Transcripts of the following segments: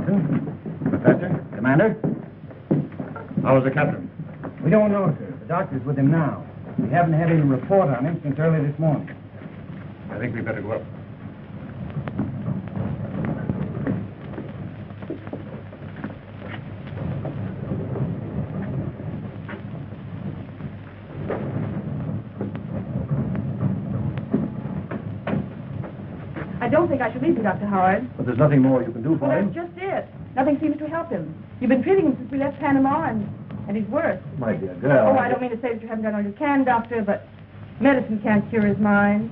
Watson. Professor, Commander. How is the captain? We don't know, sir. The doctor's with him now. We haven't had any report on him since early this morning. I think we better go up. I don't think I should leave you, Dr. Howard. But there's nothing more you can do for Well, him. that's just it. Nothing seems to help him. You've been treating him since we left Panama, and he's worse. My dear girl. Oh, I don't mean to say that you haven't done all you can, Doctor, but medicine can't cure his mind.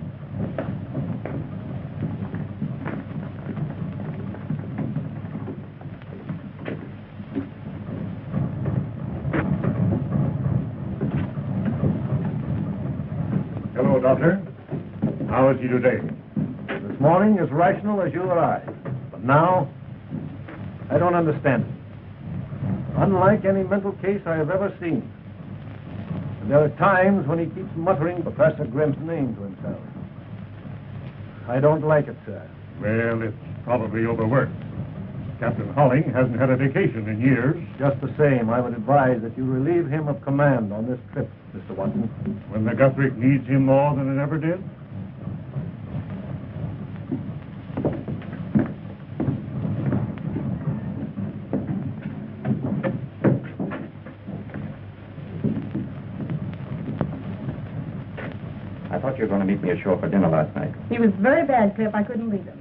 Hello, Doctor. How is he today? This morning as rational as you or I. But now, I don't understand it. Unlike any mental case I have ever seen. And there are times when he keeps muttering Professor Grimm's name to himself. I don't like it, sir. Well, it's probably overworked. Captain Holling hasn't had a vacation in years. Just the same, I would advise that you relieve him of command on this trip, Mr. Watson. When the Guthrie needs him more than it ever did? I thought you were going to meet me ashore for dinner last night. He was very bad, Cliff. I couldn't leave him.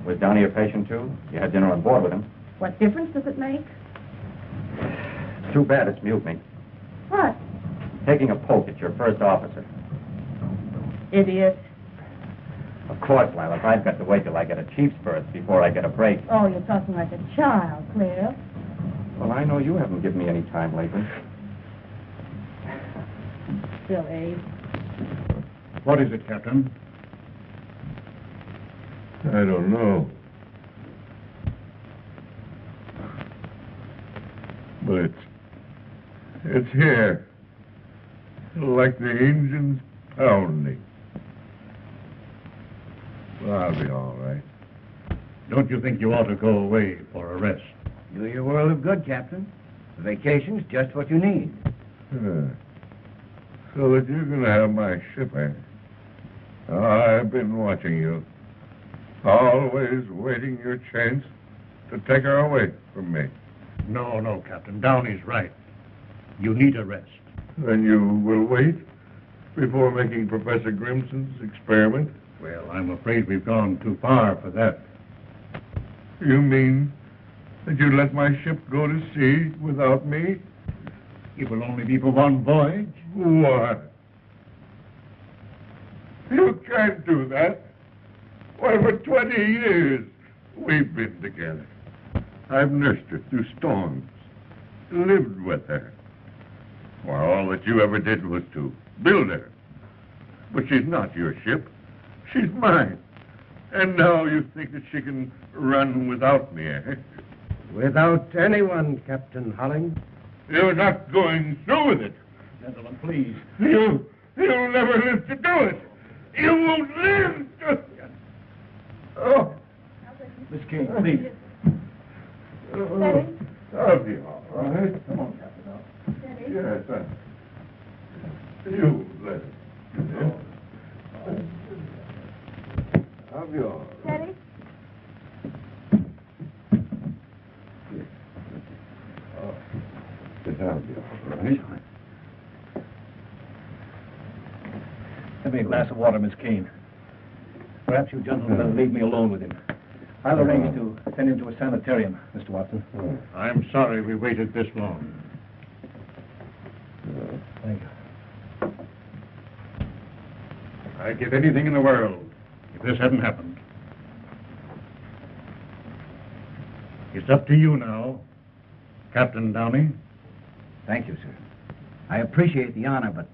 Was Downey your patient, too? You had dinner on board with him. What difference does it make? Too bad it's mutiny. What? Taking a poke at your first officer. Idiot. Of course, Lilas, I've got to wait till I get a chief's berth before I get a break. Oh, you're talking like a child, Cliff. Well, I know you haven't given me any time lately. Still, Abe. What is it, Captain? I don't know. But it's here. Like the engines pounding. Well, I'll be all right. Don't you think you ought to go away for a rest? Do your world of good, Captain. The vacation's just what you need. So that you're going to have my ship, eh? I've been watching you. Always waiting your chance to take her away from me. No, Captain. Downey's right. You need a rest. Then you will wait before making Professor Grimson's experiment? Well, I'm afraid we've gone too far for that. You mean that you let my ship go to sea without me? It will only be for one voyage. What? You can't do that. Why, for 20 years we've been together. I've nursed her through storms, lived with her. Well, all that you ever did was to build her. But she's not your ship. She's mine. And now you think that she can run without me, eh? Without anyone, Captain Holling. You're not going through with it. Gentlemen, please. You'll never live to do it. You won't live to... Oh. Miss King, please. Steady. I'll be all right. Come on, Captain. Steady. Yes, you let it. I'll be all right. Steady. Yes, I'll be all right. Give me a glass of water, Miss Kane. Perhaps you gentlemen better leave me alone with him. I'll arrange to send him to a sanitarium, Mr. Watson. I'm sorry we waited this long. Thank you. I'd give anything in the world if this hadn't happened. It's up to you now, Captain Downey. Thank you, sir. I appreciate the honor, but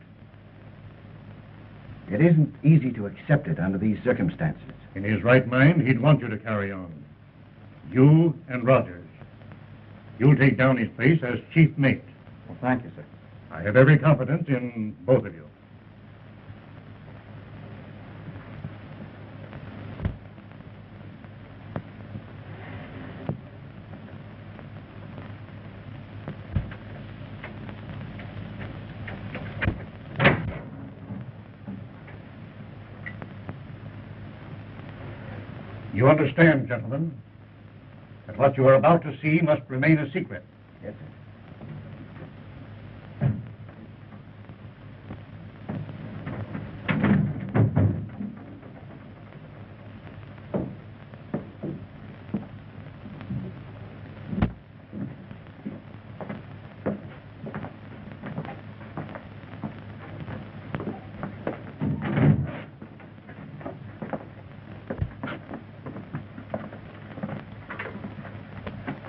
it isn't easy to accept it under these circumstances. In his right mind, he'd want you to carry on. You and Rogers. You'll take Downey's place as chief mate. Well, thank you, sir. I have every confidence in both of you. You understand, gentlemen, that what you are about to see must remain a secret. Yes, sir.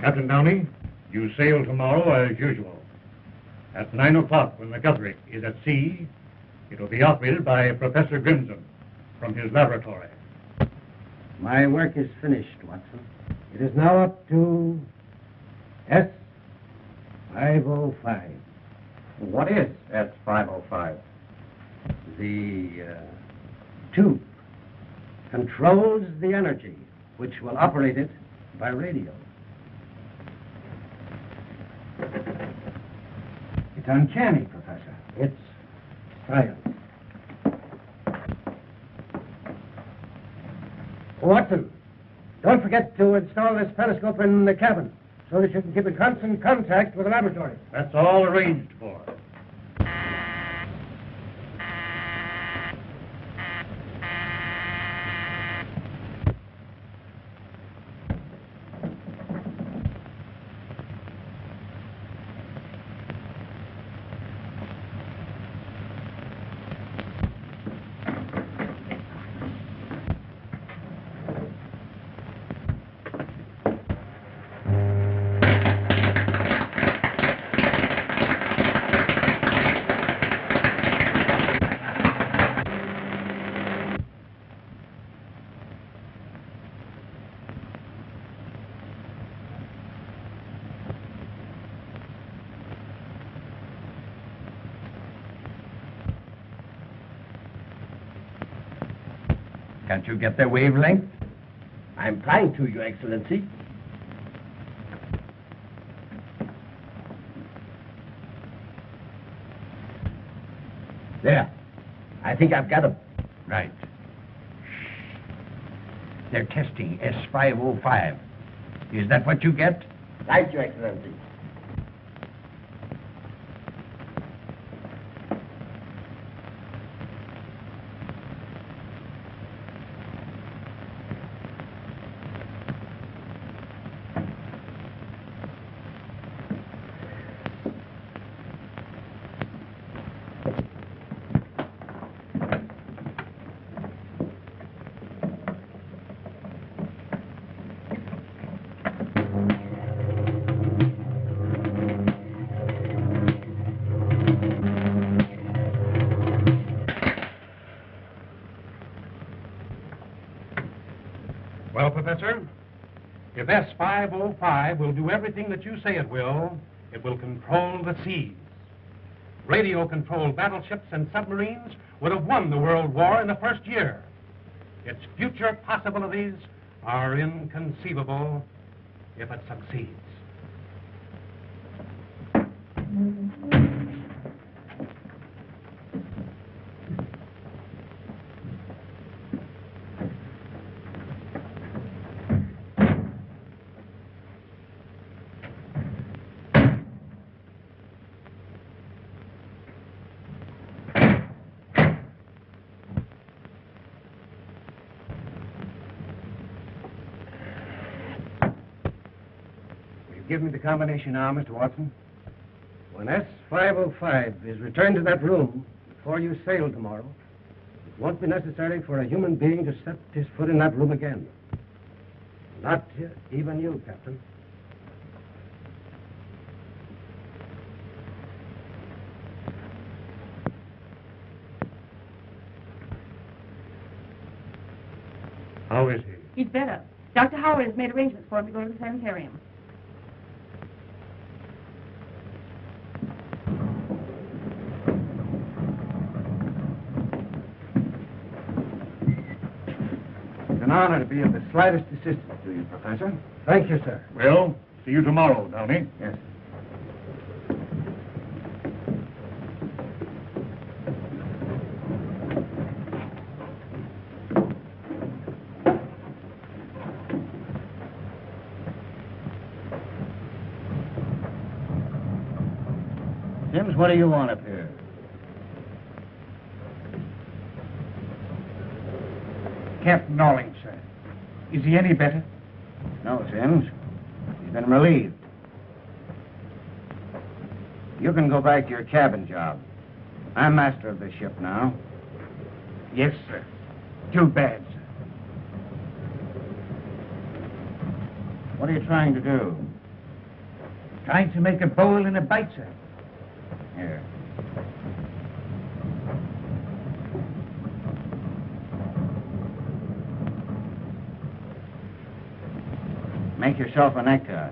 Captain Downey, you sail tomorrow as usual. At 9 o'clock, when the Guthrie is at sea, it will be operated by Professor Grimson from his laboratory. My work is finished, Watson. It is now up to S-505. What is S-505? The tube controls the energy which will operate it by radio. It's uncanny, Professor. It's science. Watson, don't forget to install this periscope in the cabin so that you can keep in constant contact with the laboratory. That's all arranged for. Can't you get their wavelength? I'm trying to, Your Excellency. There. I think I've got them. Right. They're testing S-505. Is that what you get? Right, Your Excellency. Well, Professor, if S-505 will do everything that you say it will control the seas. Radio-controlled battleships and submarines would have won the World War in the first year. Its future possibilities are inconceivable if it succeeds. Give me the combination now, Mr. Watson. When S-505 is returned to that room before you sail tomorrow, it won't be necessary for a human being to set his foot in that room again. Not even you, Captain. How is he? He's better. Dr. Howard has made arrangements for him to go to the sanitarium. It's an honor to be of the slightest assistance to you, Professor. Thank you, sir. Well, see you tomorrow, Downey. Yes. Sims, what do you want up here? Captain Rawlings, sir. Is he any better? No, Sims. He's been relieved. You can go back to your cabin job. I'm master of this ship now. Yes, sir. Too bad, sir. What are you trying to do? Trying to make a bowl and a bite, sir. Here. Make yourself a necktie.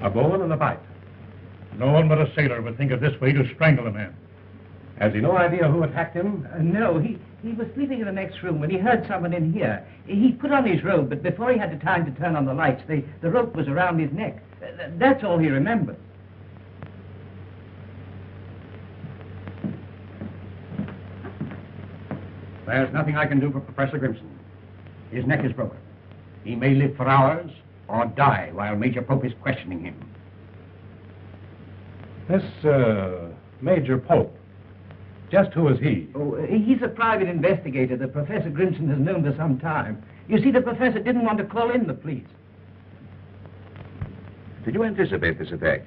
A bowl and a bite. No one but a sailor would think of this way to strangle a man. Has he no idea who attacked him? No, he was sleeping in the next room when he heard someone in here. He put on his robe, but before he had the time to turn on the lights, the rope was around his neck. That's all he remembers. There's nothing I can do for Professor Grimson. His neck is broken. He may live for hours or die while Major Pope is questioning him. This, Major Pope, just who is he? Oh, he's a private investigator that Professor Grimson has known for some time. You see, the professor didn't want to call in the police. Did you anticipate this attack?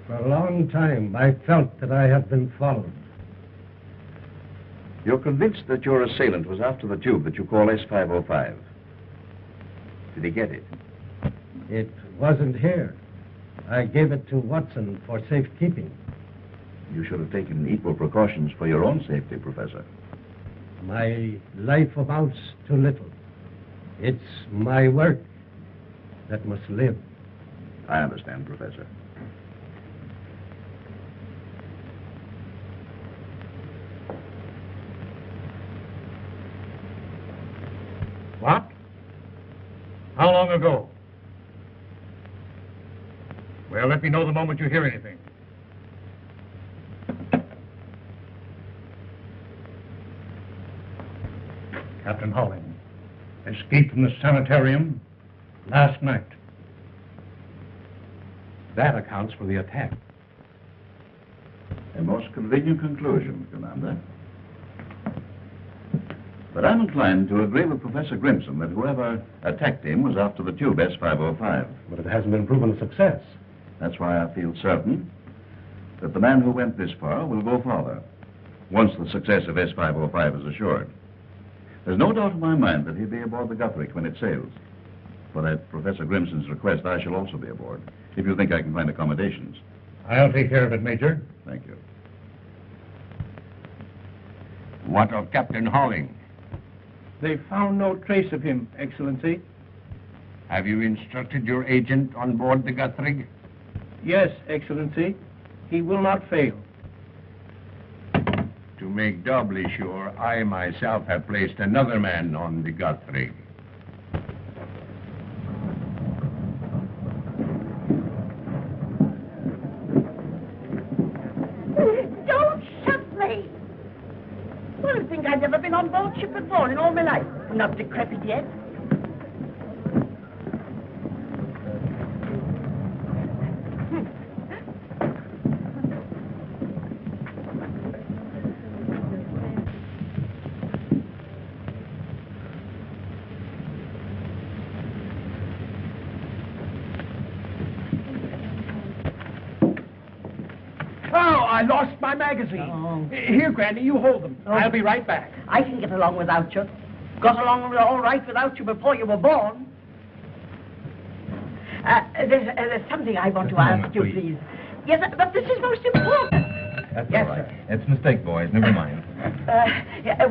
For a long time, I felt that I had been followed. You're convinced that your assailant was after the tube that you call S505. Did he get it? It wasn't here. I gave it to Watson for safekeeping. You should have taken equal precautions for your own safety, Professor. My life amounts to little. It's my work that must live. I understand, Professor. What? How long ago? Well, let me know the moment you hear anything. Captain Holling escaped from the sanitarium last night. That accounts for the attack. A most convenient conclusion, Commander. But I'm inclined to agree with Professor Grimson that whoever attacked him was after the tube S505. But it hasn't been proven a success. That's why I feel certain that the man who went this far will go farther, once the success of S505 is assured. There's no doubt in my mind that he'll be aboard the Guthrie when it sails. For at Professor Grimson's request, I shall also be aboard, if you think I can find accommodations. I'll take care of it, Major. Thank you. What of Captain Holling? They found no trace of him, Excellency. Have you instructed your agent on board the Guthrie? Yes, Excellency. He will not fail. To make doubly sure, I myself have placed another man on the Guthrie. Don't shut me! Well, you think I've never been on board ship before in all my life. I'm not decrepit yet. I lost my magazine. Oh. Here, Granny, you hold them. I'll be right back. I can get along without you. Got along all right without you before you were born. There's something I want to ask you, please. Yes, but this is most important. That's Yes, all right. sir. It's a mistake, boys. Never mind.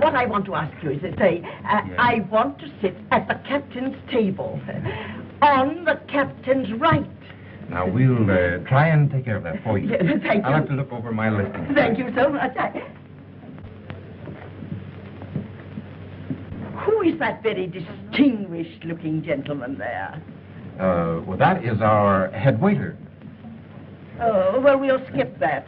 What I want to ask you is to say, I want to sit at the captain's table. On the captain's right. Now, we'll try and take care of that for you. Yes, thank I'll you. have to look over my listing. Thank you so much. Who is that very distinguished-looking gentleman there? Well, that is our head waiter. Oh, well, we'll skip that.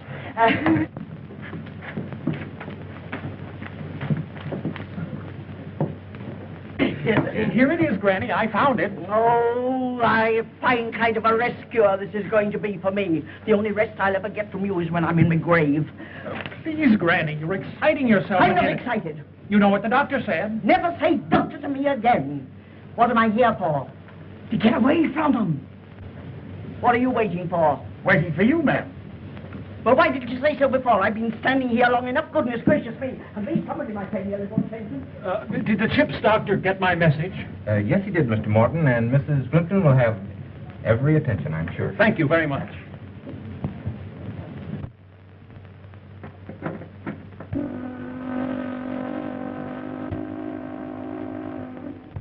Here it is, Granny. I found it. Oh, a fine kind of a rescue this is going to be for me. The only rest I'll ever get from you is when I'm in my grave. Please, Granny, you're exciting yourself. I'm not again. excited. You know what the doctor said. Never say doctor to me again. What am I here for? To get away from him. What are you waiting for? Waiting for you, ma'am. Well, why didn't you say so before? I've been standing here long enough. Goodness gracious me. At least somebody might pay me a little attention. Did the CHIPS doctor get my message? Yes, he did, Mr. Morton, and Mrs. Plimpton will have every attention, I'm sure. Thank you very much.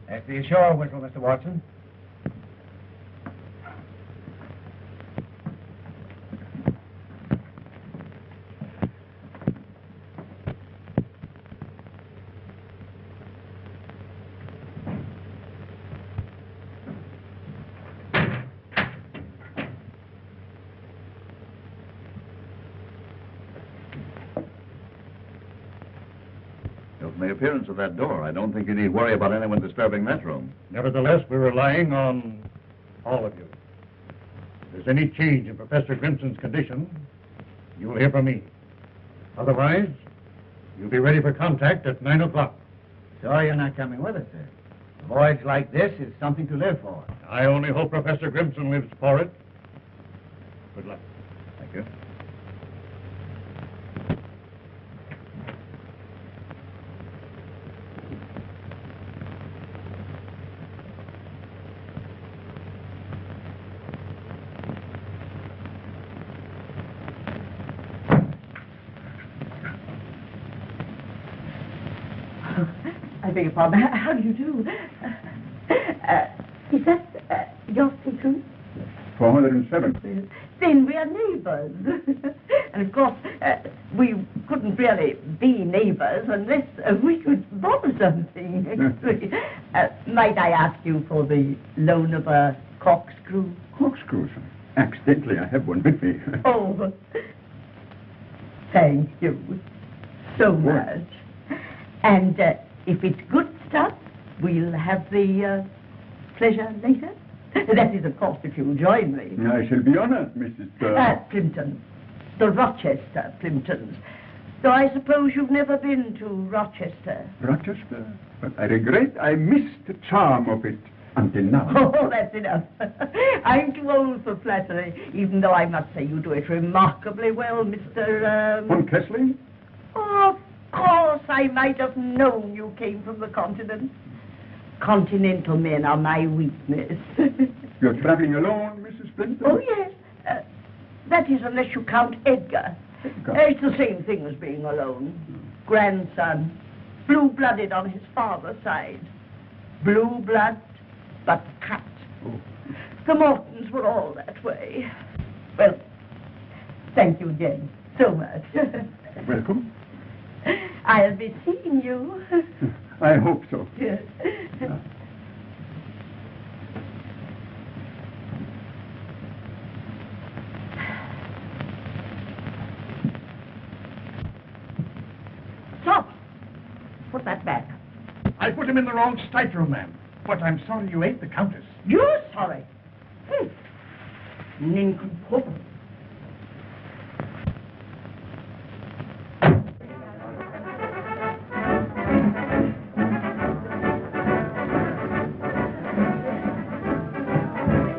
That's the ashore whistle, Mr. Watson. From the appearance of that door, I don't think you need worry about anyone disturbing that room. Nevertheless, we're relying on all of you. If there's any change in Professor Grimson's condition, you'll hear from me. Otherwise, you'll be ready for contact at 9 o'clock. Sorry you're not coming with us, sir. A voyage like this is something to live for. I only hope Professor Grimson lives for it. Good luck. Thank you. I beg your pardon. How do you do? Is that your secret? 407. Then we are neighbors. And of course, we couldn't really be neighbors unless we could borrow something. Might I ask you for the loan of a corkscrew? Corkscrews. Accidentally, I have one with me. Oh, thank you so much. And if it's good stuff, we'll have the pleasure later. That is, of course, if you'll join me. I shall be honored, Mrs. Plimpton. The Rochester Plimptons. Though I suppose you've never been to Rochester. Rochester? But I regret I missed the charm of it until now. Oh, that's enough. I'm too old for flattery, even though I must say you do it remarkably well, Mr. Von Kessling? Oh, of course, I might have known you came from the continent. Continental men are my weakness. You're traveling alone, Mrs. Plimpton? Oh, yes. That is, unless you count Edgar. It's the same thing as being alone. Grandson, blue-blooded on his father's side. Blue blood, but cut. Oh. The Mortons were all that way. Well, thank you again so much. Welcome. I'll be seeing you. I hope so. Yes. Stop! Put that back. I put him in the wrong stateroom, ma'am. But I'm sorry you ate the Countess. You're sorry. Nincompoop.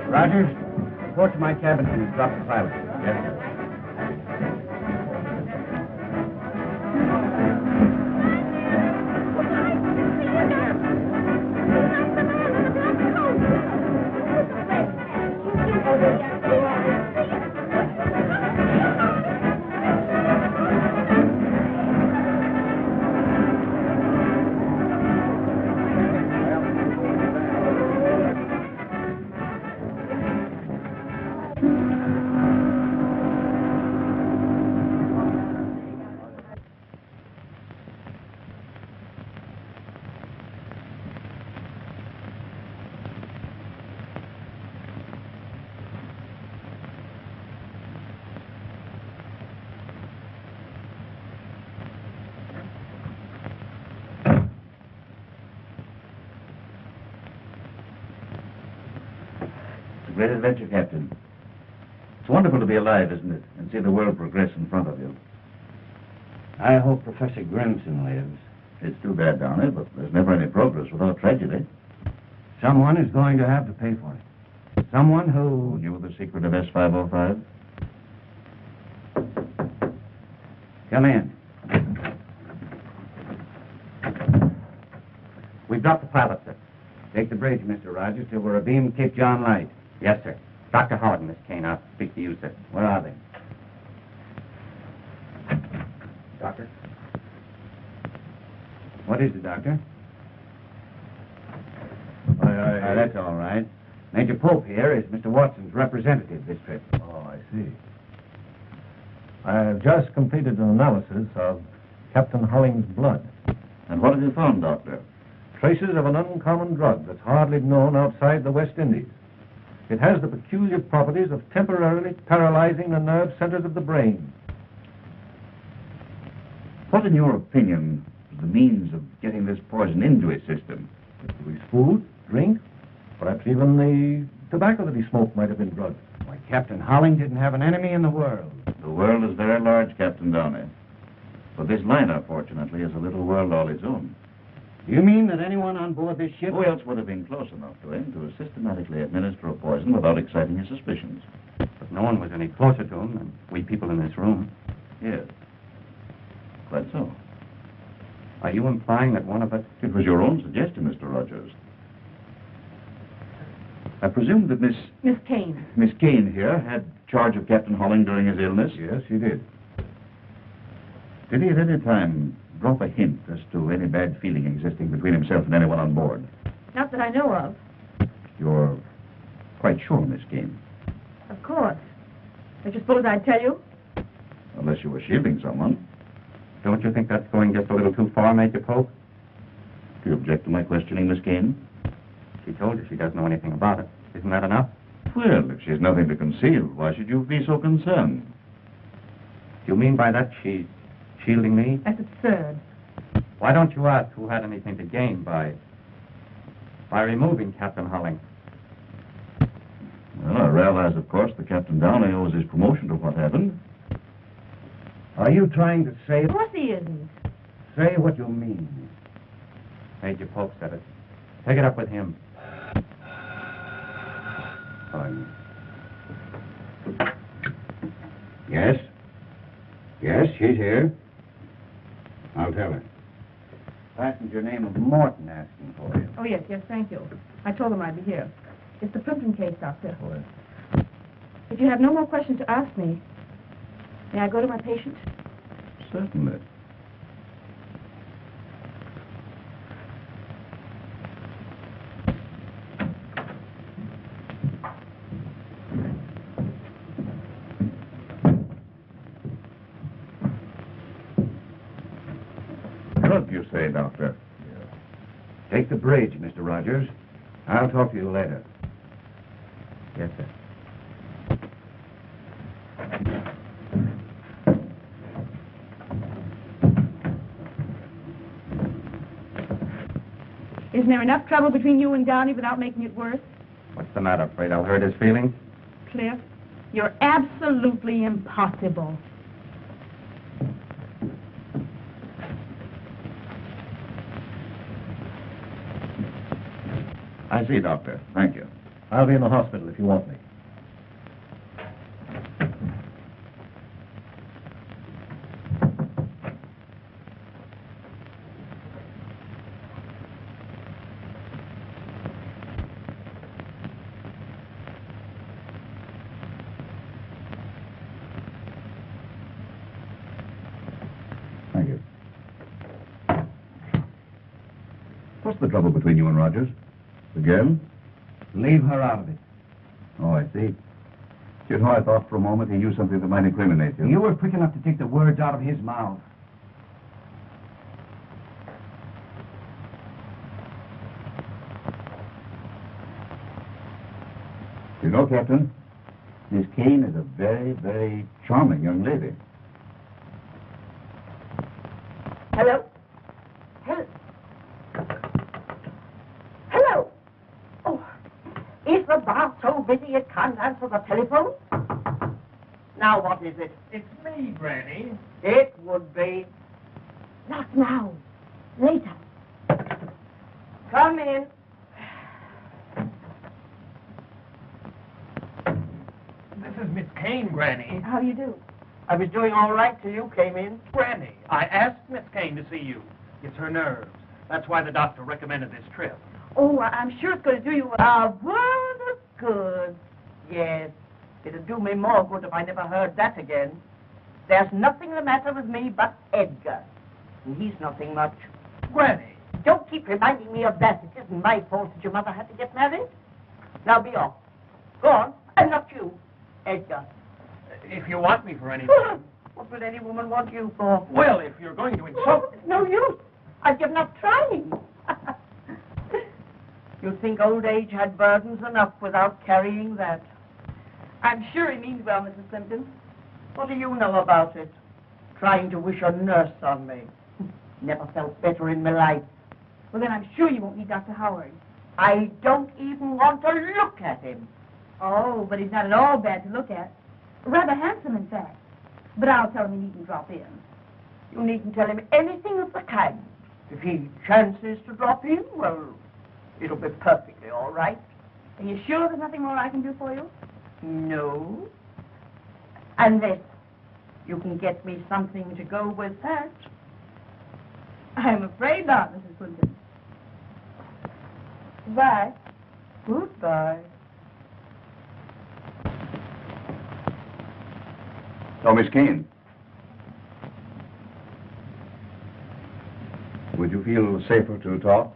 Rogers, report to my cabin and drop the pilot. Yes, sir. great adventure, Captain. It's wonderful to be alive, isn't it? And see the world progress in front of you. I hope Professor Grimson lives. It's too bad, Downey, but there's never any progress without tragedy. Someone is going to have to pay for it. Someone Who knew the secret of S505? Come in. We've got the pilot, sir. Take the bridge, Mr. Rogers, till we're abeam Cape John Light. Yes, sir. Dr. Horden, Miss Kane. I'll speak to you, sir. Where are they? Doctor? What is it, Doctor? That's all right. Major Pope here is Mr. Watson's representative this trip. Oh, I see. I have just completed an analysis of Captain Holling's blood. And what have you found, Doctor? Traces of an uncommon drug that's hardly known outside the West Indies. It has the peculiar properties of temporarily paralyzing the nerve centers of the brain. What, in your opinion, is the means of getting this poison into his system? His food, drink, perhaps even the tobacco that he smoked might have been drugged. Why, Captain Holling didn't have an enemy in the world. The world is very large, Captain Downey. But this liner, fortunately, is a little world all its own. You mean that anyone on board this ship... Who else would have been close enough to him to systematically administer a poison without exciting his suspicions? But no one was any closer to him than we people in this room. Yes. Quite so. Are you implying that one of us... It was your own suggestion, Mr. Rogers. I presume that Miss Kane here had charge of Captain Holling during his illness? Yes, he did. Did he at any time drop a hint as to any bad feeling existing between himself and anyone on board? Not that I know of. You're quite sure, Miss Kane? Of course. Don't you suppose I'd tell you? Unless you were shielding someone. Don't you think that's going just a little too far, Major Pope? Do you object to my questioning, Miss Kane? She told you she doesn't know anything about it. Isn't that enough? Well, if she has nothing to conceal, why should you be so concerned? Do you mean by that she's shielding me? That's absurd. Why don't you ask who had anything to gain by removing Captain Holling? Well, I realize, of course, that Captain Downey owes his promotion to what happened. Are you trying to say... Of course he isn't. Say what you mean. Major Pope said it. Take it up with him. Yes? Yes, she's here. I'll tell her. Passenger name of Morton asking for you. Oh, yes, thank you. I told him I'd be here. It's the Plimpton case, Doctor. If you have no more questions to ask me, may I go to my patient? Certainly. Drug, you say, Doctor? Take the bridge, Mr. Rogers. I'll talk to you later. Yes, sir. Isn't there enough trouble between you and Downey without making it worse? What's the matter? Afraid I'll hurt his feelings? Cliff, you're absolutely impossible. I see, Doctor. Thank you. I'll be in the hospital if you want me. Thank you. What's the trouble between you and Rogers? The girl? Leave her out of it. Oh, I see. You know, I thought for a moment he knew something that might incriminate you. You were quick enough to take the words out of his mouth. You know, Captain, Miss Kane is a very, very charming young lady. Hello? Hello? Oh, Is the bar so busy it can't answer the telephone? Now what is it? It's me, Granny. It would be. Not now. Later. Come in. This is Miss Kane, Granny. How do you do? I was doing all right till you came in. Granny, I asked Miss Kane to see you. It's her nerves. That's why the doctor recommended this trip. Oh, I'm sure it's going to do you well. A world of good. Yes. It'd do me more good if I never heard that again. There's nothing the matter with me but Edgar. And he's nothing much. Granny. Don't keep reminding me of that. It isn't my fault that your mother had to get married. Now be off. Go on. And not you, Edgar. If you want me for anything. What would any woman want you for? Well, if you're going to insult... Oh, it's no use. I've given up trying. You think old age had burdens enough without carrying that? I'm sure he means well, Mrs. Plimpton. What do you know about it? Trying to wish a nurse on me. Never felt better in my life. Well, then I'm sure you won't need Dr. Howard. I don't even want to look at him. Oh, but he's not at all bad to look at. Rather handsome, in fact. But I'll tell him he needn't drop in. You needn't tell him anything of the kind. If he chances to drop in, well, it'll be perfectly all right. Are you sure there's nothing more I can do for you? No. Unless you can get me something to go with that. I'm afraid not, Mrs. Plimpton. Goodbye. Goodbye. So, Miss Kane, would you feel safer to talk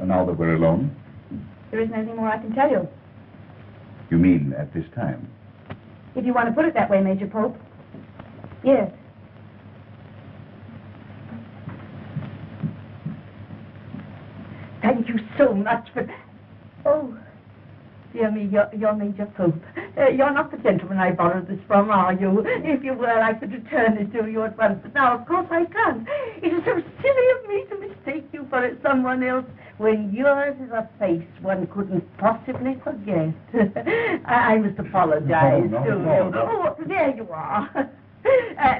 now that we're alone? There isn't anything more I can tell you. You mean at this time? If you want to put it that way, Major Pope. Yes. Thank you so much for... Oh, dear me, you're Major Pope. You're not the gentleman I borrowed this from, are you? If you were, I could return it to you at once. But now, of course, I can't. It is so silly of me to mistake you for someone else when yours is a face one couldn't possibly forget. I must apologize to you. Oh, there you are.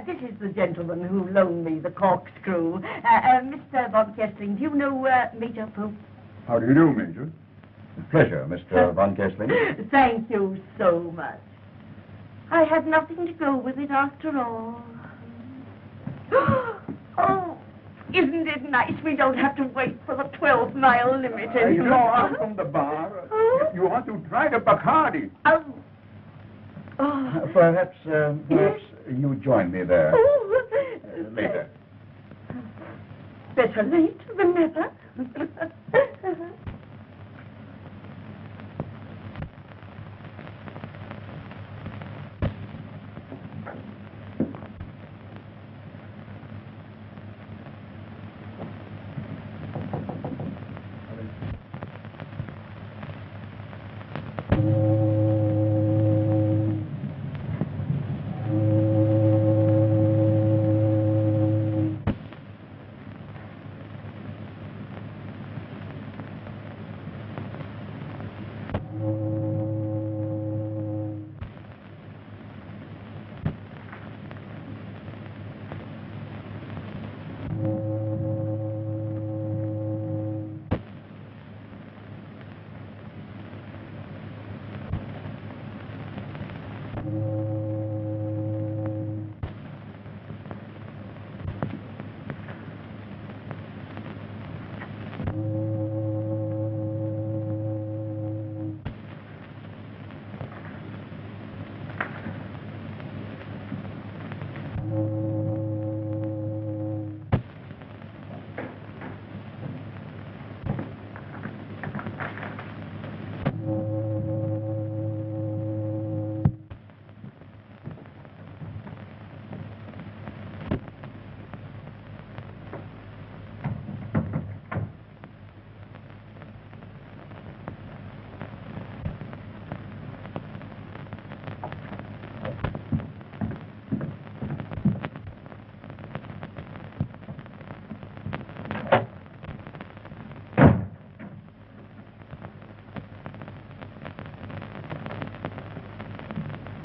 This is the gentleman who loaned me the corkscrew. Mr. Von Kessling, do you know Major Pope? How do you do, Major? Pleasure, Mr. Von Kessling. Thank you so much. I had nothing to go with it after all. Oh, isn't it nice we don't have to wait for the 12-mile limit anymore? From the bar. You ought to try the Bacardi. Oh. Perhaps you join me there later. Better late than never.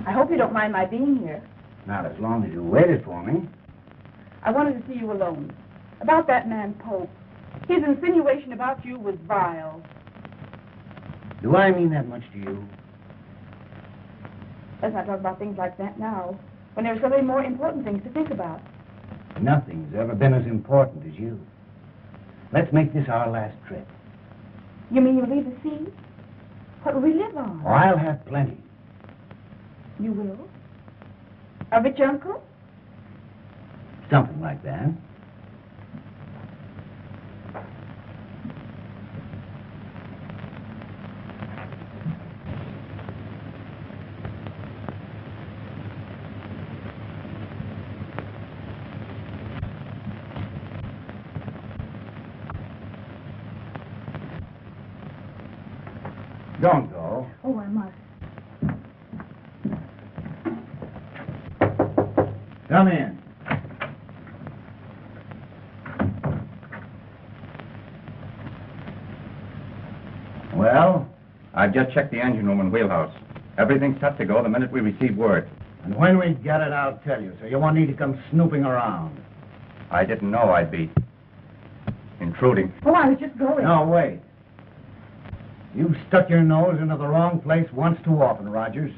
I hope you don't mind my being here. Not as long as you waited for me. I wanted to see you alone. About that man, Pope. His insinuation about you was vile. Do I mean that much to you? Let's not talk about things like that now, when there are so many more important things to think about. Nothing's ever been as important as you. Let's make this our last trip. You mean you'll leave the sea? What will we live on? Oh, I'll have plenty. You will? A rich uncle? Something like that. Don't go. Oh, I must. Come in. Well? I've just checked the engine room and wheelhouse. Everything's set to go the minute we receive word. And when we get it, I'll tell you, so you won't need to come snooping around. I didn't know I'd be intruding. Oh, I was just going. No, wait. You've stuck your nose into the wrong place once too often, Rogers.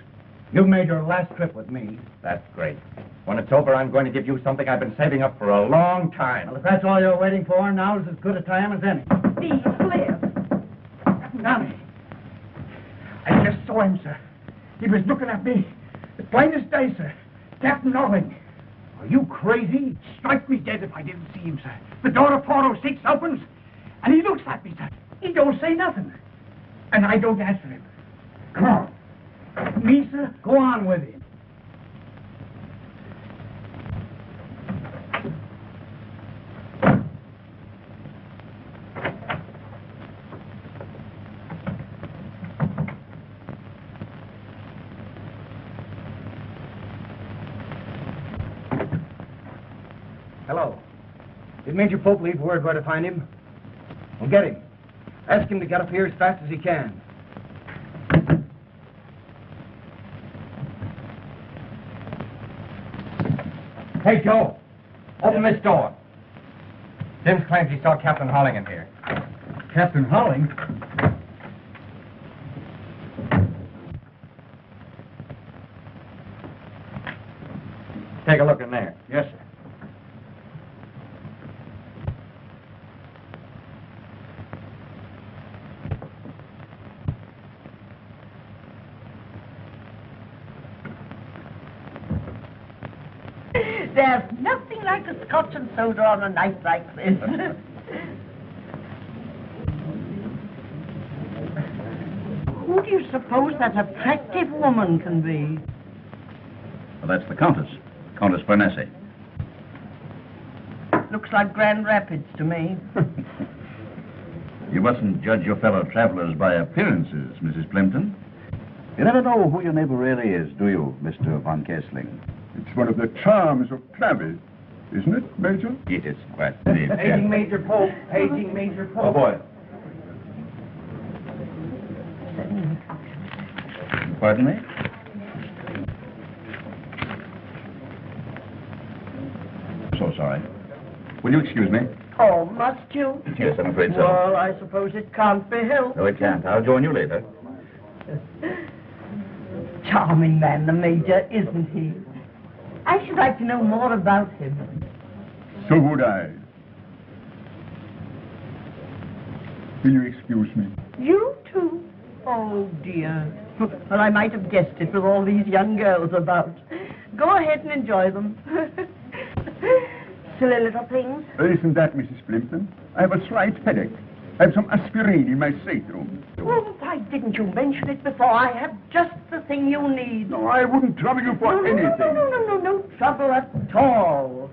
You've made your last trip with me. That's great. When it's over, I'm going to give you something I've been saving up for a long time. Well, if that's all you're waiting for, now's as good a time as any. Steve, Cliff. Nami. I just saw him, sir. He was looking at me. The plain as day, sir. Captain Norling. Are you crazy? Strike me dead if I didn't see him, sir. The door of 406 opens, and he looks at me, sir. He don't say nothing. And I don't answer him. Come on. Me, sir? Go on with him. Hello. Did Major Pope leave word where to find him? Well, get him. Ask him to get up here as fast as he can. Hey, Joe. Open this door. Sims claims he saw Captain Holling in here. Captain Holling? Take a look in there. Yes, sir. There's nothing like a scotch and soda on a night like this. Who do you suppose that attractive woman can be? Well, that's the Countess, Countess Bernese. Looks like Grand Rapids to me. You mustn't judge your fellow travelers by appearances, Mrs. Plimpton. You never know who your neighbor really is, do you, Mr. von Kessling? It's one of the charms of travel, isn't it, Major? It is quite neat. Paging Major Pope. Paging Major Pope. Oh, boy. Pardon me? So sorry. Will you excuse me? Oh, must you? Yes, I'm afraid so. Well, I suppose it can't be helped. No, it can't. I'll join you later. Charming man, the Major, isn't he? I should like to know more about him. So would I. Will you excuse me? You too? Oh, dear. Well, I might have guessed it with all these young girls about. Go ahead and enjoy them. Silly little things. Isn't that, Mrs. Plimpton? I have a slight headache. I have some aspirin in my stateroom. Well, why didn't you mention it before? I have just the thing you need. No, I wouldn't trouble you for anything. No trouble at all.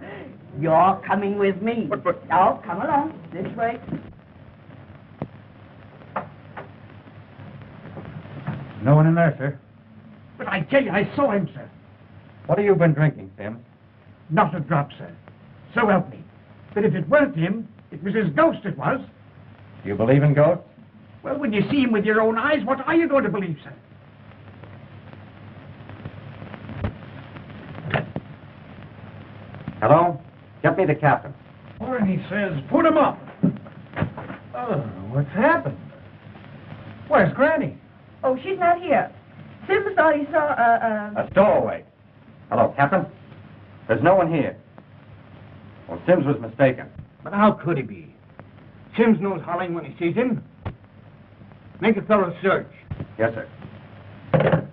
You're coming with me. But... Now, come along. This way. No one in there, sir. But I tell you, I saw him, sir. What have you been drinking, Sims? Not a drop, sir. So help me. But if it weren't him, it was his ghost it was. Do you believe in ghosts? Well, when you see him with your own eyes, what are you going to believe, sir? Hello? Get me the captain. Warren, he says, put him up. Oh, what's happened? Where's Granny? Oh, she's not here. Sims thought he saw A stowaway. Hello, Captain? There's no one here. Well, Sims was mistaken. But how could he be? Sims knows Holling when he sees him. Make a thorough search. Yes, sir.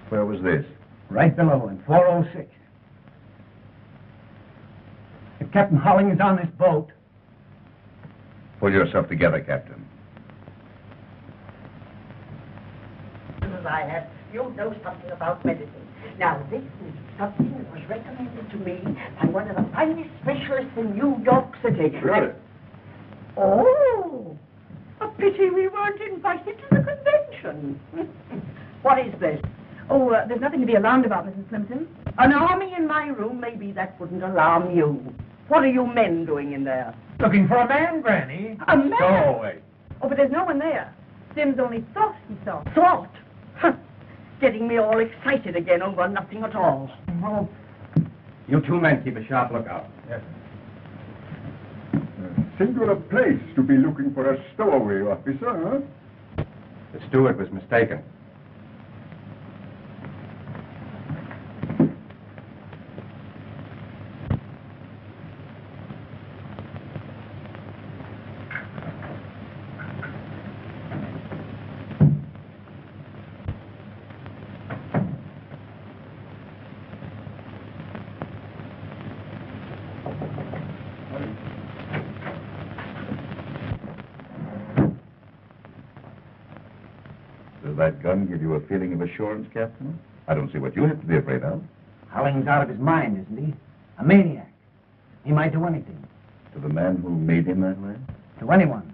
Where was this? Right below in 406. If Captain Holling is on this boat... Pull yourself together, Captain. As I have, you know something about medicine. Now, this is something that was recommended to me by one of the finest specialists in New York City. Really? Oh, a pity we weren't invited to the convention. What is this? Oh, there's nothing to be alarmed about, Mrs. Plimpton. An army in my room? Maybe that wouldn't alarm you. What are you men doing in there? Looking for a man, Granny. A man? Stowaway. Oh, but there's no one there. Sims only thought he saw. Thought? Huh. Getting me all excited again over nothing at all. Oh. You two men keep a sharp lookout. Yes. Singular place to be looking for a stowaway officer, huh? The steward was mistaken. Does that gun give you a feeling of assurance, Captain? I don't see what you have to be afraid of. Holling's out of his mind, isn't he? A maniac. He might do anything. To the man who made him that way? To anyone.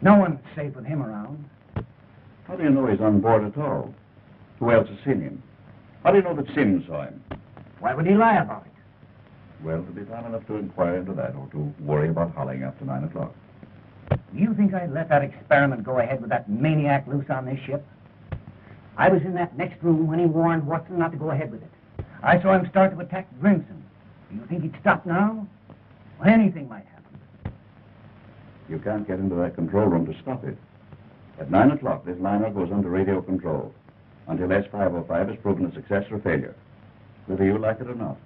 No one's safe with him around. How do you know he's on board at all? Who else has seen him? How do you know that Sims saw him? Why would he lie about it? Well, to be time enough to inquire into that or to worry about Holling after 9 o'clock. Do you think I'd let that experiment go ahead with that maniac loose on this ship? I was in that next room when he warned Watson not to go ahead with it. I saw him start to attack Grimson. Do you think he'd stop now? Well, anything might happen. You can't get into that control room to stop it. At 9 o'clock, this liner goes under radio control until S-505 is proven a success or failure, whether you like it or not.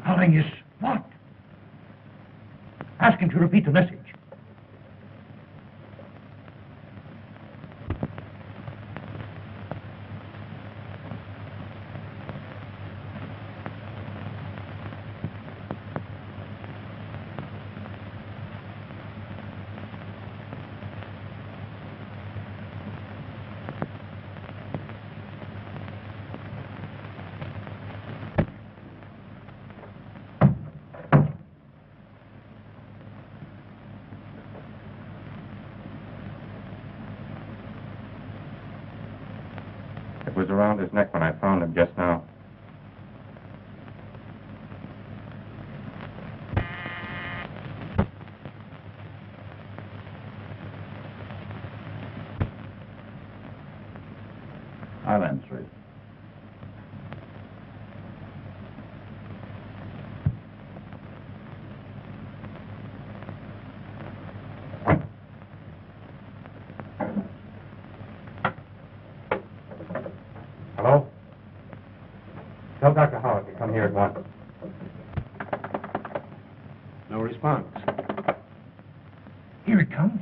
Holling is what? Ask him to repeat the message. It was around his neck when I found him just now. Tell Dr. Howard to come here at once. No response. Here it comes.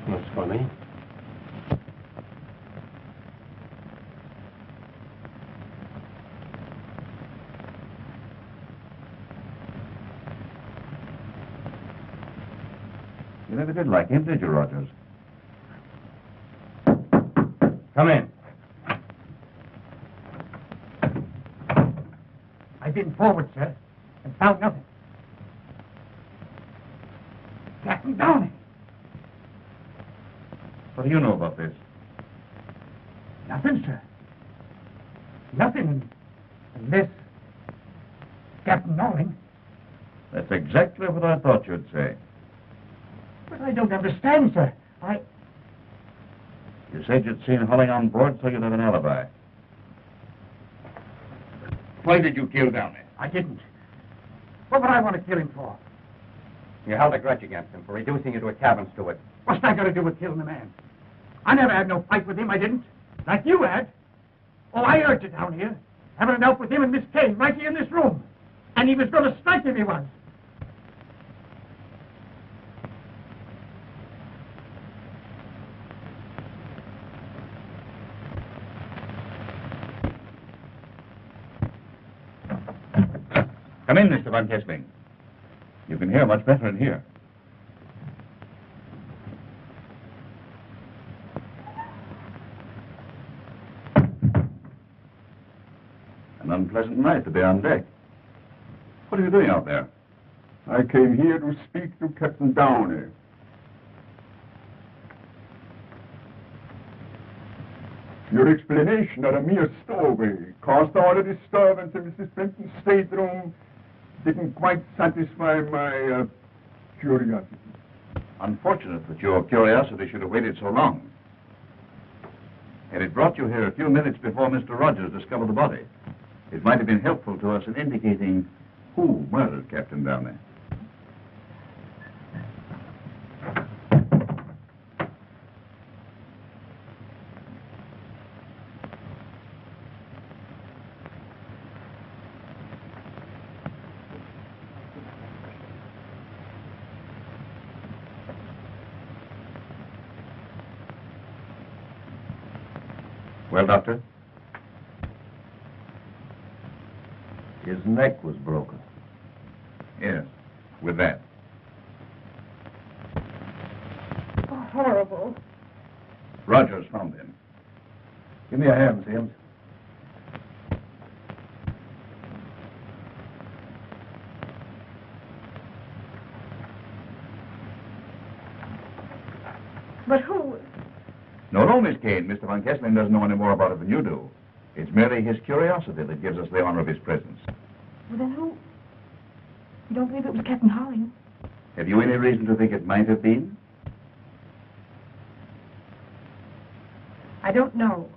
That's funny. You never did like him, did you, Rogers? Come in. I've been forward, sir, and found nothing. Captain Downey. What do you know about this? Nothing, sir. Nothing unless Captain Norling. That's exactly what I thought you'd say. But I don't understand, sir. You said you'd seen Holling on board, so you'd have an alibi. Why did you kill Downey? I didn't. What would I want to kill him for? You held a grudge against him for reducing you to a cabin steward. What's that got to do with killing a man? I never had no fight with him, I didn't. Like you had. Oh, I urged it down here. Having an out with him and Miss Kane right here in this room. And he was going to strike if he was. Come in, Mr. Van Kessling. You can hear much better in here. An unpleasant night to be on deck. What are you doing out there? I came here to speak to Captain Downey. Your explanation of a mere stowaway caused all the disturbance in Mrs. Fenton's stateroom didn't quite satisfy my curiosity. Unfortunate that your curiosity should have waited so long. Had it brought you here a few minutes before Mr. Rogers discovered the body, it might have been helpful to us in indicating who murdered Captain Downey. Well, Doctor? His neck was broken. Yes, with that. Oh, horrible. Rogers found him. Give me a hand, Sims. But who? No, Miss Kane. Mr. Van Kessling doesn't know any more about it than you do. It's merely his curiosity that gives us the honor of his presence. Well, then who? You don't believe it was Captain Holling? Have you any reason to think it might have been? I don't know.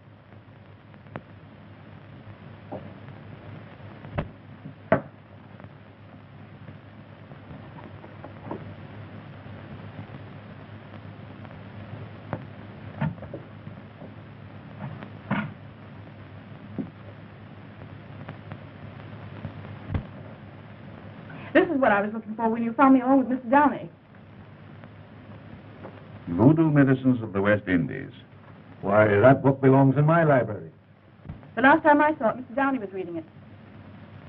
This is what I was looking for when you found me alone with Mr. Downey. Voodoo Medicines of the West Indies. Why, that book belongs in my library. The last time I saw it, Mr. Downey was reading it.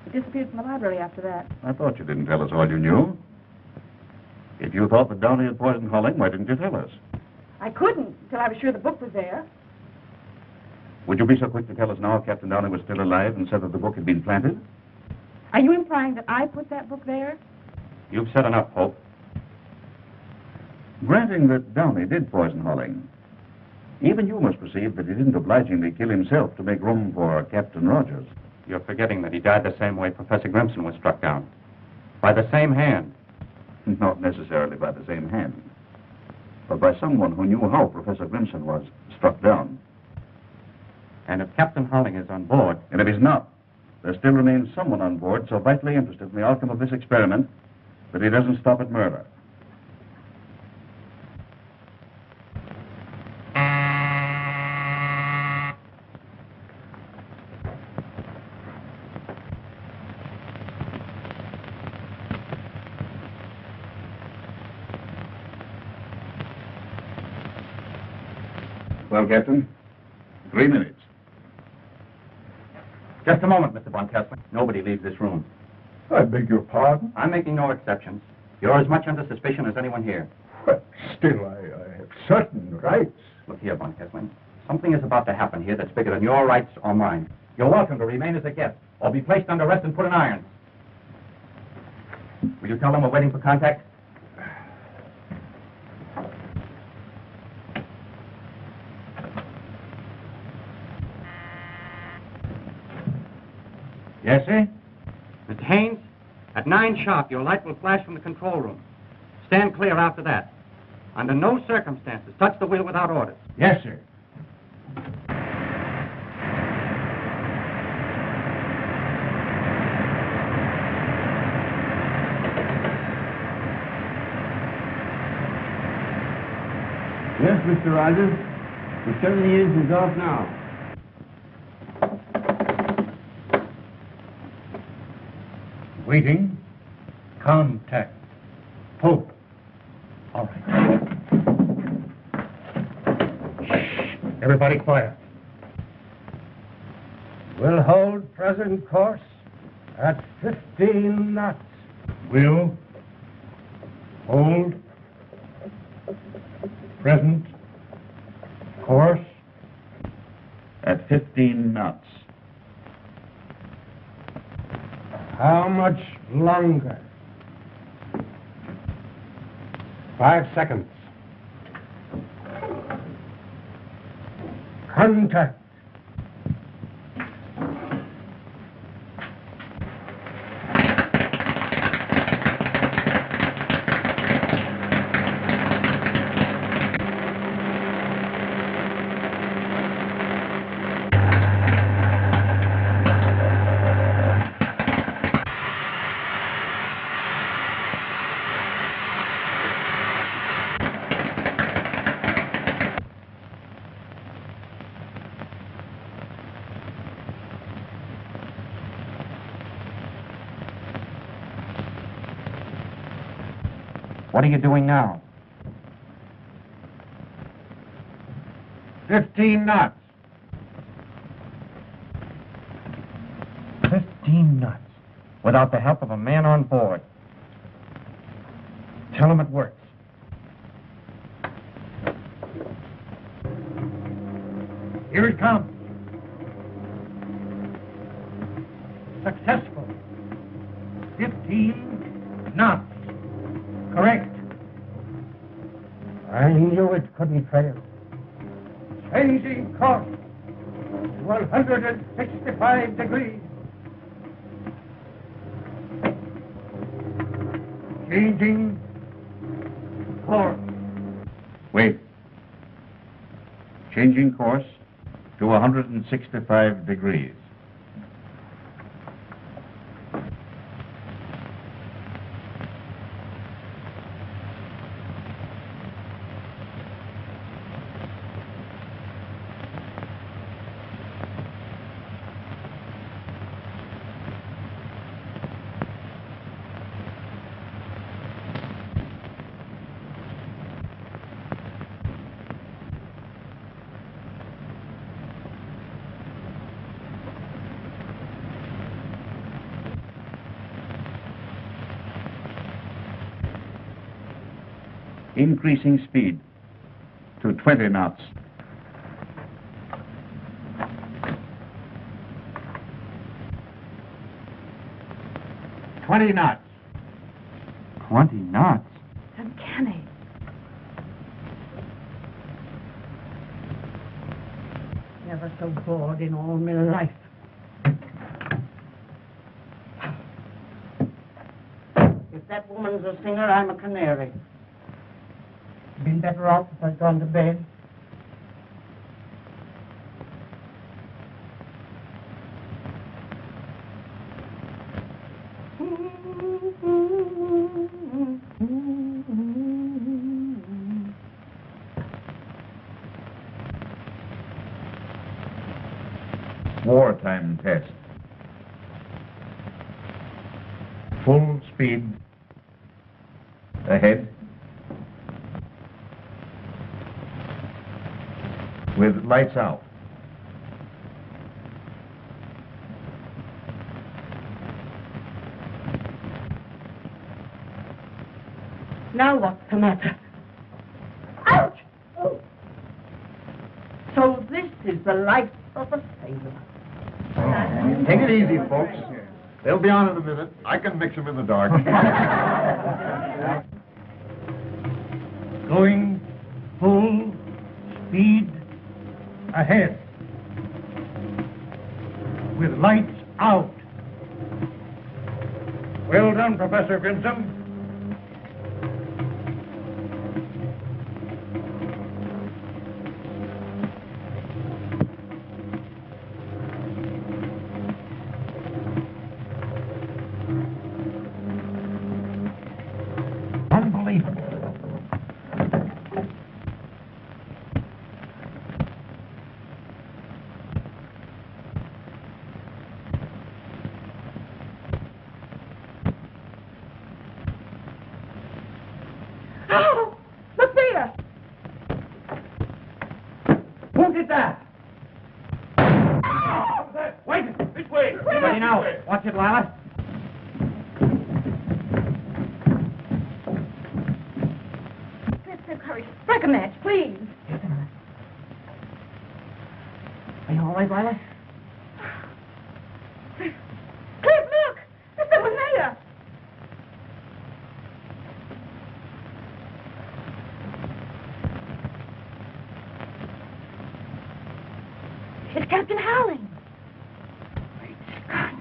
It disappeared from the library after that. I thought you didn't tell us all you knew. If you thought that Downey had poisoned Holling, why didn't you tell us? I couldn't until I was sure the book was there. Would you be so quick to tell us now if Captain Downey was still alive and said that the book had been planted? Are you implying that I put that book there? You've said enough, Hope. Granting that Downey did poison Holling, even you must perceive that he didn't obligingly kill himself to make room for Captain Rogers. You're forgetting that he died the same way Professor Grimson was struck down. By the same hand. Not necessarily by the same hand, but by someone who knew how Professor Grimson was struck down. And if Captain Holling is on board... And if he's not, there still remains someone on board so vitally interested in the outcome of this experiment that he doesn't stop at murder. Well, Captain, 3 minutes. Just a moment, Mr. Von Kessler. Nobody leaves this room. I beg your pardon? I'm making no exceptions. You're as much under suspicion as anyone here. But still, I have certain rights. Look here, Von Kessler. Something is about to happen here that's bigger than your rights or mine. You're welcome to remain as a guest, or be placed under arrest and put in irons. Will you tell them we're waiting for contact? Yes, sir? Mr. Haynes, at 9 sharp, your light will flash from the control room. Stand clear after that. Under no circumstances, touch the wheel without orders. Yes, sir. Yes, Mr. Rogers. We're turning the engines off now. Waiting. Contact. Pull. All right. Shh. Everybody quiet. We'll hold present course at 15 knots. Will. Hold. Present. Course. At 15 knots. How much longer? 5 seconds. Contact. What are you doing now? 15 knots. 15 knots. Without the help of a man on board. Tell him it works. Here it comes. Successful. 15 knots. Correct. I knew it couldn't fail. Changing course to 165 degrees. Changing course. Wait. Changing course to 165 degrees. Increasing speed to 20 knots. $20 knots. 20 knots? Uncanny. Never so bored in all my life. If that woman's a singer, I'm a canary. Been better off if I'd gone to bed. wartime test. Full speed ahead. With lights out. Now what's the matter? Ouch! Oh. So this is the life of a sailor. Take it easy, folks. They'll be on in a minute. I can mix them in the dark. Going full speed ahead. With lights out. Well done, Professor Grimson. Unbelievable. Oh, look there! Who did that? Wait! This way! Ready now. Watch it, Lila. Let's hurry. Strike a match, please. Are you all right, Lila? Cliff, look! There's someone there! It's Captain Howling. Great Scott.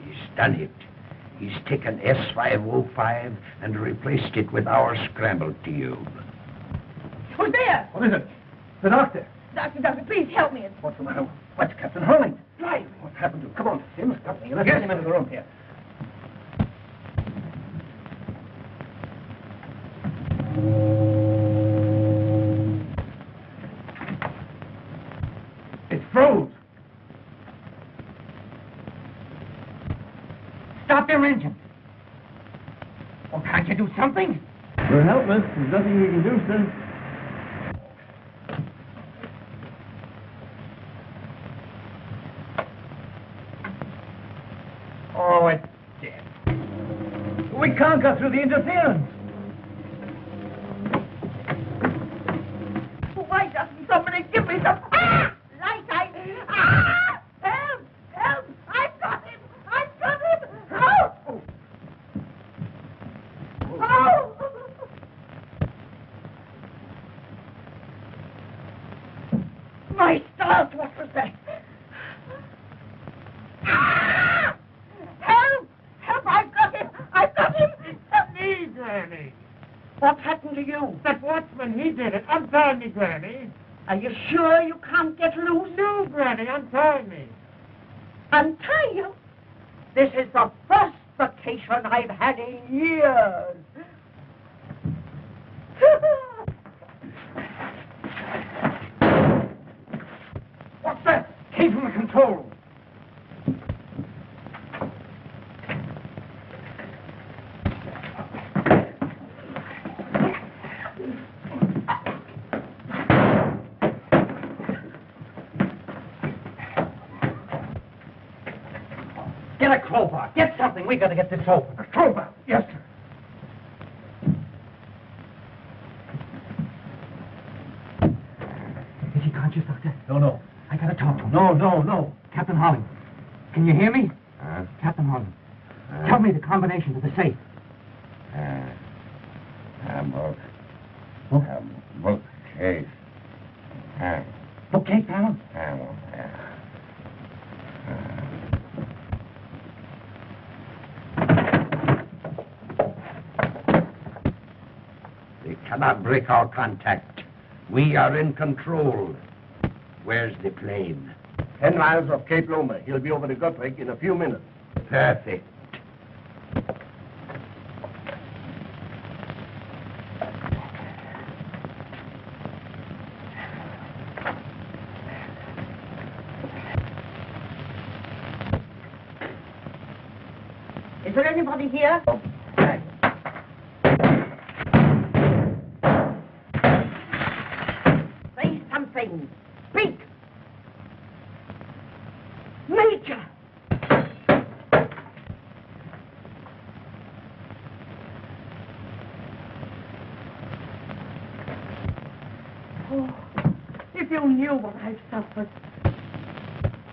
He's done it. He's taken S505 and replaced it with our scrambled tube. Who's there? What is it? The doctor. Doctor, please help me. What's the matter? What's Captain Hurling? Drive. What happened to him? Come on, Sims. Got me. Let's get him into the room here. It froze. Stop their engine. Well, can't you do something? We're helpless. There's nothing we can do, sir. Oh, it's dead. We can't go through the interference. Why doesn't somebody give me some light? Help! Help! I've got him! I've got him! Help! Oh! My stars, what was that? Help! Help! I've got him! I've got him! Help me, Granny. What's happened to you? That watchman, he did it. Untie me, Granny. Are you sure you can't get loose? No, Granny, untie me. Untie you? This is the first vacation I've had in years. What's that? Came from the control room. Get a crowbar. Get something. We got to get this open. A crowbar. Yes, sir. Is he conscious, Doctor? No. I got to talk to him. No. Captain Holling. Can you hear me? Huh? Captain Holling. Tell me the combination to the safe. Bookcase. Bookcase, Alan? They cannot break our contact. We are in control. Where's the plane? 10 miles off Cape Loma. He'll be over the Guthrie in a few minutes. Perfect. Is there anybody here? Say something. Speak. Major. Oh, if you knew what I've suffered.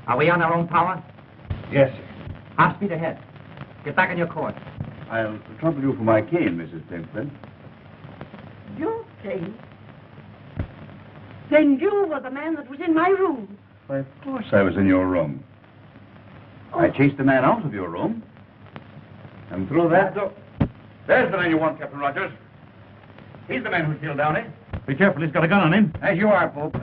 Are we on our own power? Yes, sir. Half speed ahead. Get back on your course. I'll trouble you for my cane, Mrs. Pimpton. Your case? Then you were the man that was in my room. Why, of course I was in your room. I chased the man out of your room. And through that door... There's the man you want, Captain Rogers. He's the man who killed Downey. Be careful, he's got a gun on him. As you are, Pope.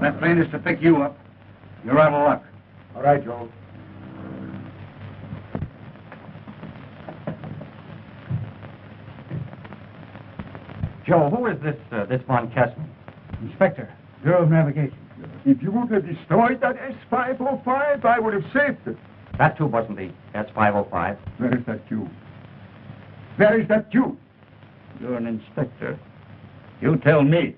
That plane is to pick you up. You're out of luck. All right, Joe. Joe, who is this Von Kessman? Inspector, Bureau of Navigation. If you would have destroyed that S-505, I would have saved it. That too wasn't the S-505. Where is that Jew? Where is that Jew? You're an inspector. You tell me.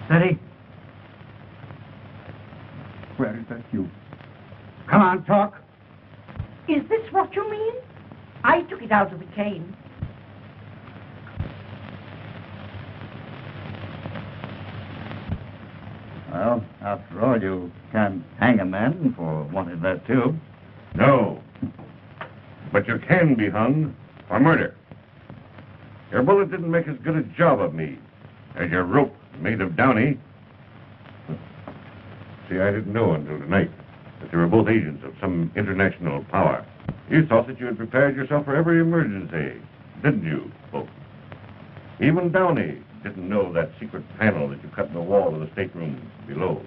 Steady. Where is that Jew? Come on, talk. Is this what you mean? I took it out of the cane. Well, after all, you can't hang a man for wanting that too. No. But you can be hung for murder. Your bullet didn't make as good a job of me as your rope made of Downey. See, I didn't know until tonight that you were both agents of some international power. You thought that you had prepared yourself for every emergency, didn't you, folks? Even Downey didn't know that secret panel that you cut in the wall of the stateroom below.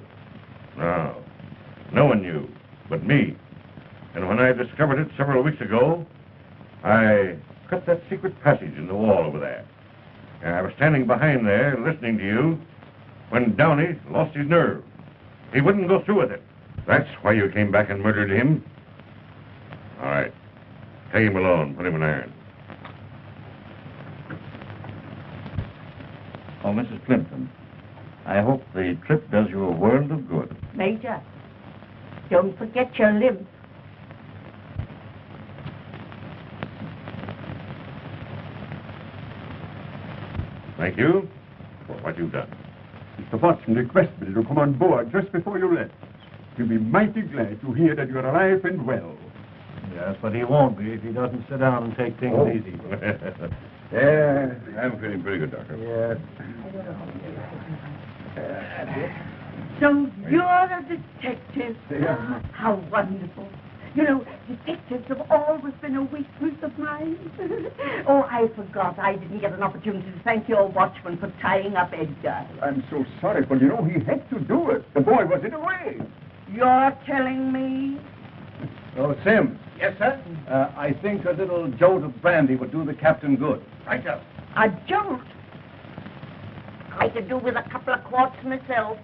No, no one knew but me. And when I discovered it several weeks ago, I cut that secret passage in the wall over there. And I was standing behind there listening to you when Downey lost his nerve. He wouldn't go through with it. That's why you came back and murdered him. All right. Take him alone. Put him in irons. Oh, Mrs. Plimpton, I hope the trip does you a world of good. Major, don't forget your limp. Thank you for what you've done. Mr. Watson requested me to come on board just before you left. He'll be mighty glad to hear that you're alive and well. Yes, but he won't be if he doesn't sit down and take things easy. Yeah, I'm feeling pretty good, Doctor. Yes. So you're a detective. How wonderful. You know, detectives have always been a weakness of mine. Oh, I forgot. I didn't get an opportunity to thank your watchman for tying up Edgar. I'm so sorry, but you know, he had to do it. The boy was in a way. You're telling me? Oh, Sim. Yes, sir? I think a little jolt of brandy would do the captain good. Right, sir. A jolt? I could do with a couple of quarts myself.